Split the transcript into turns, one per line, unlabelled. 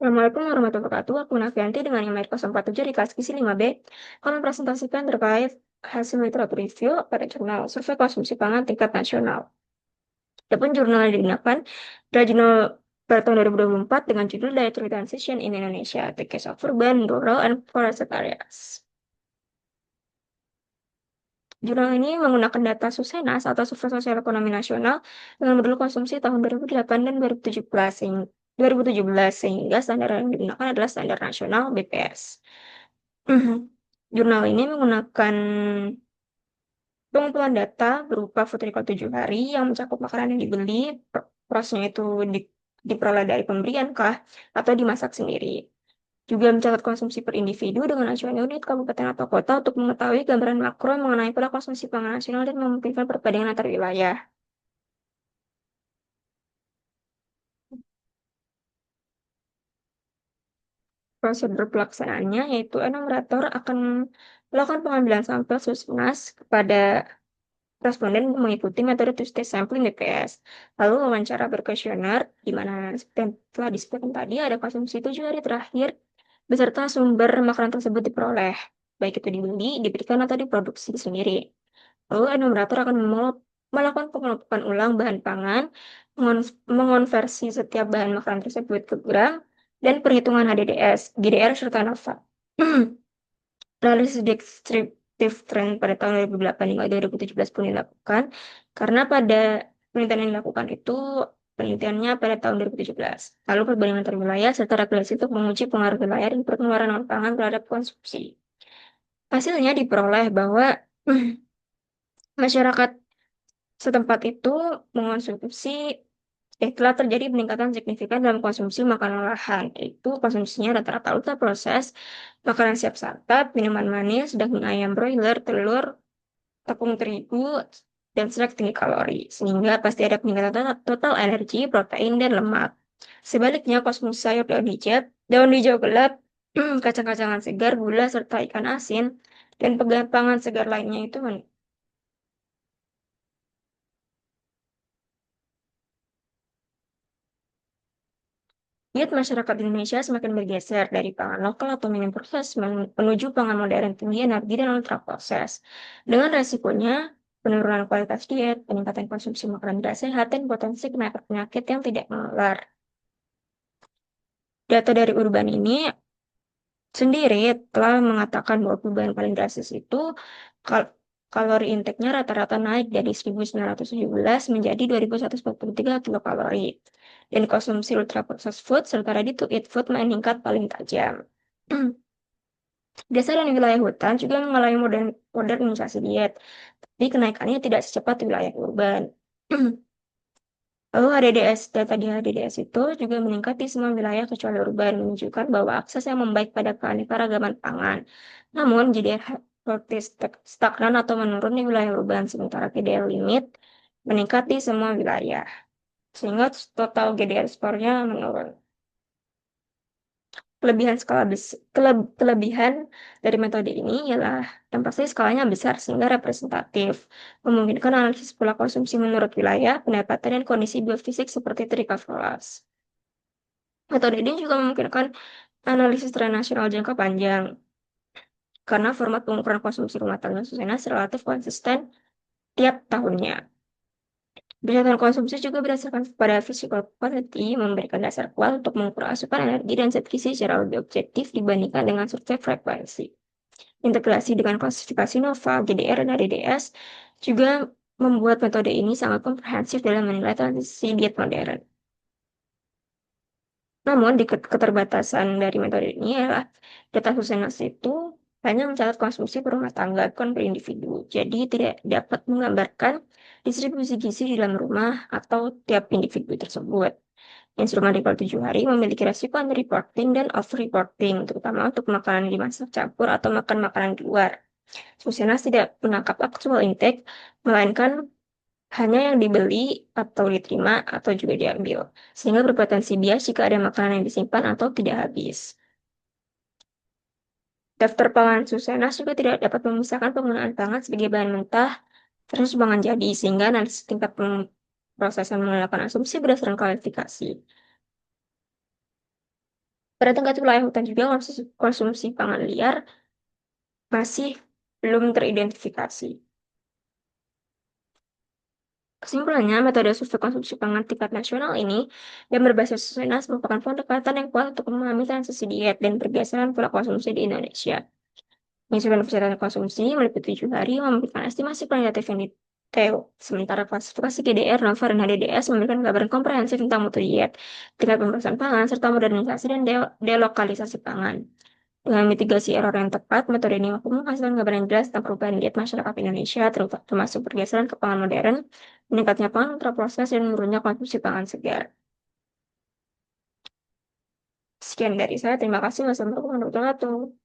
Assalamualaikum warahmatullahi wabarakatuh. Aku Nafianti dengan IMEI 047 di kelas Gizi 5B. Kami mempresentasikan terkait hasil literatur review pada jurnal Survei Konsumsi Pangan Tingkat Nasional. Adapun jurnal yang digunakan adalah jurnal pada tahun 2024 dengan judul Dietary Transition in Indonesia, The Case of Urban, Rural, and Forested Areas. Jurnal ini menggunakan data Susenas atau Survei Sosial Ekonomi Nasional dengan modul konsumsi tahun 2008 dan 2017 sehingga standar yang digunakan adalah standar nasional BPS. Jurnal ini menggunakan pengumpulan data berupa food record 7 hari yang mencakup makanan yang dibeli, prosesnya itu diperoleh dari pemberian kah atau dimasak sendiri. Juga mencatat konsumsi per individu dengan acuan unit kabupaten atau kota untuk mengetahui gambaran makro mengenai pola konsumsi pangan nasional dan memungkinkan perbandingan antar wilayah. Prosedur pelaksanaannya yaitu enumerator akan melakukan pengambilan sampel Susenas kepada responden mengikuti metode two-stage sampling BPS. Lalu wawancara berkuesioner, di mana seperti yang telah disebutkan tadi ada konsumsi 7 hari terakhir beserta sumber makanan tersebut diperoleh, baik itu dibeli, diberikan, atau diproduksi sendiri. Lalu enumerator akan melakukan pengelompokan ulang bahan pangan, mengonversi setiap bahan makanan tersebut ke gram, dan perhitungan HDDS, GDR, serta NAFA. Analisis deskriptif tren pada tahun 2008 hingga 2017 pun dilakukan, karena pada penelitian yang dilakukan itu penelitiannya pada tahun 2017. Lalu perbandingan antar wilayah serta regulasi untuk menguji pengaruh wilayah dan pengeluaran non pangan terhadap konsumsi. Hasilnya diperoleh bahwa masyarakat setempat itu mengonsumsi telah terjadi peningkatan signifikan dalam konsumsi makanan olahan, yaitu konsumsinya rata-rata ultra proses, makanan siap santap, minuman manis, daging ayam broiler, telur, tepung terigu, dan snack tinggi kalori, sehingga pasti ada peningkatan total energi, protein, dan lemak. Sebaliknya, konsumsi sayur daun hijau gelap, kacang-kacangan segar, gula, serta ikan asin, dan pangan segar lainnya itu diet masyarakat Indonesia semakin bergeser dari pangan lokal atau minim proses menuju pangan modern tinggi energi dan ultra proses. Dengan resikonya penurunan kualitas diet, peningkatan konsumsi makanan tidak sehat, dan potensi kena penyakit yang tidak menular. Data dari Urban ini sendiri telah mengatakan bahwa perubahan paling drastis itu kal- kalori intake-nya rata-rata naik dari 1917 menjadi 2143 kilokalori. Dan konsumsi ultra processed food serta ready to eat food meningkat paling tajam. Desa dan wilayah hutan juga mengalami modernisasi diet, tapi kenaikannya tidak secepat wilayah urban. Lalu HDDS, data di HDDS itu juga meningkat di semua wilayah kecuali urban, menunjukkan bahwa akses yang membaik pada keanekaragaman pangan. Namun, GDR seperti stagnan atau menurun di wilayah urban, sementara GDR limit meningkat di semua wilayah, sehingga total GDR skornya menurun. Kelebihan dari metode ini ialah yang pasti skalanya besar sehingga representatif, memungkinkan analisis pola konsumsi menurut wilayah, pendapatan, dan kondisi biofisik seperti trikofalas. Metode ini juga memungkinkan analisis tren nasional jangka panjang, karena format pengukuran konsumsi rumah tangga Susenas relatif konsisten tiap tahunnya. Berdasarkan konsumsi juga berdasarkan pada physical quality, memberikan dasar kuat untuk mengukur asupan energi dan zat gizi secara lebih objektif dibandingkan dengan survei frekuensi. Integrasi dengan klasifikasi NOVA, GDR, dan ADDS juga membuat metode ini sangat komprehensif dalam menilai transisi diet modern. Namun, di keterbatasan dari metode ini adalah data Susenas itu hanya mencatat konsumsi per rumah tangga, bukan per individu. Jadi, tidak dapat menggambarkan distribusi gizi di dalam rumah atau tiap individu tersebut. Instrumen recall 7 hari memiliki resiko underreporting dan overreporting, terutama untuk makanan dimasak campur atau makan makanan di luar. Susenas tidak menangkap actual intake, melainkan hanya yang dibeli atau diterima atau juga diambil, sehingga berpotensi bias jika ada makanan yang disimpan atau tidak habis. Daftar pangan Susenas juga tidak dapat memisahkan penggunaan pangan sebagai bahan mentah versus pangan jadi, sehingga analisis tingkat prosesan melakukan asumsi berdasarkan kualifikasi. Pada tingkat wilayah hutan juga konsumsi pangan liar masih belum teridentifikasi. Kesimpulannya, metode survei konsumsi pangan tingkat nasional ini yang berbasis SUNAS merupakan pendekatan yang kuat untuk memahami transisi diet dan pergeseran pola konsumsi di Indonesia. Menyusun persyaratan konsumsi meliputi 7 hari memberikan estimasi kualitatif yang detail, sementara klasifikasi GDR, NAVAR, dan HDDS memberikan gambaran komprehensif tentang mutu diet, tingkat pemeriksaan pangan, serta modernisasi dan delokalisasi pangan. Dengan mitigasi error yang tepat, metode ini mampu menghasilkan gambaran yang jelas tentang perubahan diet masyarakat Indonesia, termasuk pergeseran ke pangan modern, meningkatnya pangan ultraproses, dan menurunnya konsumsi pangan segar. Sekian dari saya, terima kasih. Wassalamualaikum warahmatullahi wabarakatuh.